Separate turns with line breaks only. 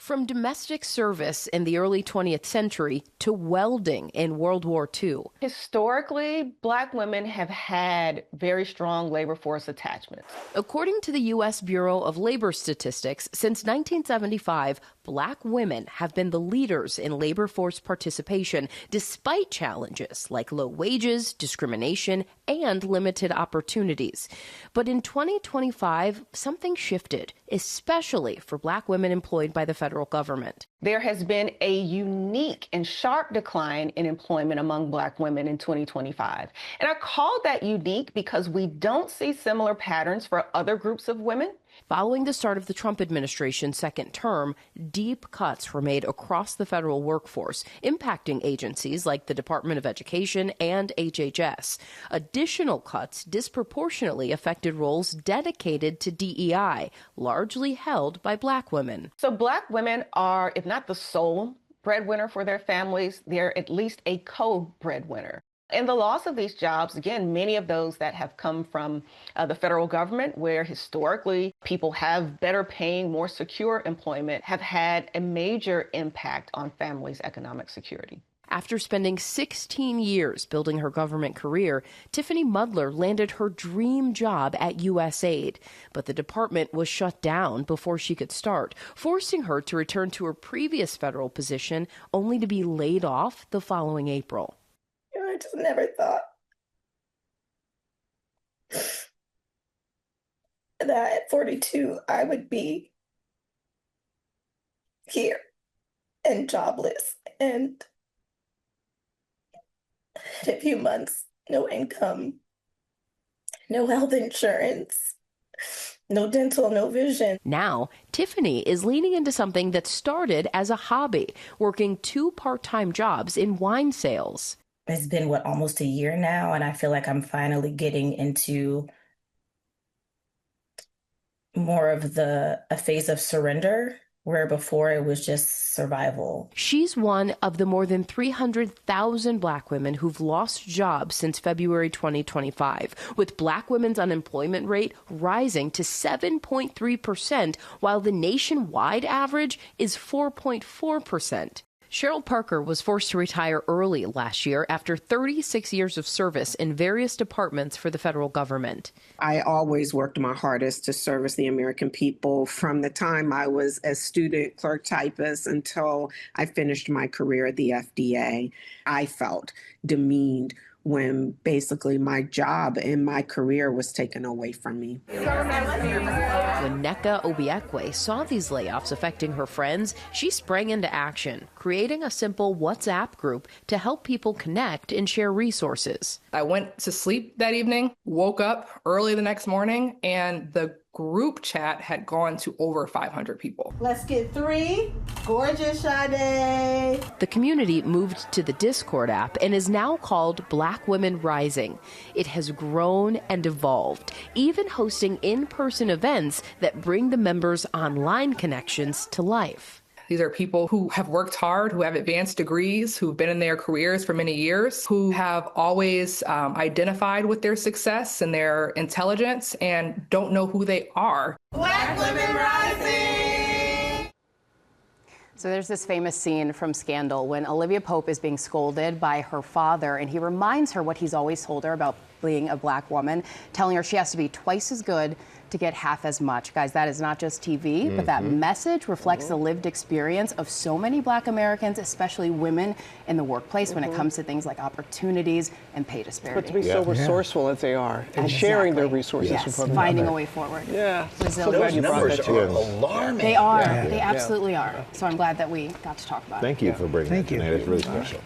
From domestic service in the early 20th century to welding in World War II.
Historically, Black women have had very strong labor force attachments.
According to the U.S. Bureau of Labor Statistics, since 1975, Black women have been the leaders in labor force participation despite challenges like low wages, discrimination, and limited opportunities. But in 2025, something shifted, especially for Black women employed by the federal government.
There has been a unique and sharp decline in employment among Black women in 2025. And I call that unique because we don't see similar patterns for other groups of women.
Following the start of the Trump administration's second term, deep cuts were made across the federal workforce, impacting agencies like the Department of Education and HHS. Additional cuts disproportionately affected roles dedicated to DEI, largely held by Black women.
So Black women are, if not the sole breadwinner for their families, they're at least a co-breadwinner. And the loss of these jobs, again, many of those that have come from the federal government, where historically people have better paying, more secure employment, have had a major impact on families' economic security.
After spending 16 years building her government career, Tiffany Mudler landed her dream job at USAID. But the department was shut down before she could start, forcing her to return to her previous federal position, only to be laid off the following April.
I just never thought that at 42 I would be here and jobless and in a few months, no income, no health insurance, no dental, no vision.
Now, Tiffany is leaning into something that started as a hobby, working 2 part-time jobs in wine sales.
It's been, almost a year now, and I feel like I'm finally getting into more of a phase of surrender, where before it was just survival.
She's one of the more than 300,000 Black women who've lost jobs since February 2025, with Black women's unemployment rate rising to 7.3%, while the nationwide average is 4.4%. Cheryl Parker was forced to retire early last year after 36 years of service in various departments for the federal government.
I always worked my hardest to service the American people from the time I was a student clerk typist until I finished my career at the FDA. I felt demeaned when basically my job and my career was taken away from me.
When Nneka Obiekwe saw these layoffs affecting her friends, she sprang into action, creating a simple WhatsApp group to help people connect and share resources.
I went to sleep that evening, woke up early the next morning, and the group chat had gone to over 500 people.
Let's get 3. Gorgeous, Sade.
The community moved to the Discord app and is now called Black Women Rising. It has grown and evolved, even hosting in-person events that bring the members' online connections to life.
These are people who have worked hard, who have advanced degrees, who've been in their careers for many years, who have always identified with their success and their intelligence and don't know who they are.
Black Women Rising!
So there's this famous scene from Scandal when Olivia Pope is being scolded by her father, and he reminds her what he's always told her about being a Black woman, telling her she has to be twice as good to get half as much. Guys, that is not just TV, but that message reflects the lived experience of so many Black Americans, especially women in the workplace when it comes to things like opportunities and pay disparity.
But to be so resourceful as they are and sharing their resources.
Yes, finding a way forward.
Yeah.
So
glad you brought that to us.
Alarming.
They are. They absolutely are. So I'm glad that we got to talk about it.
Thank you for bringing it tonight. It's really special.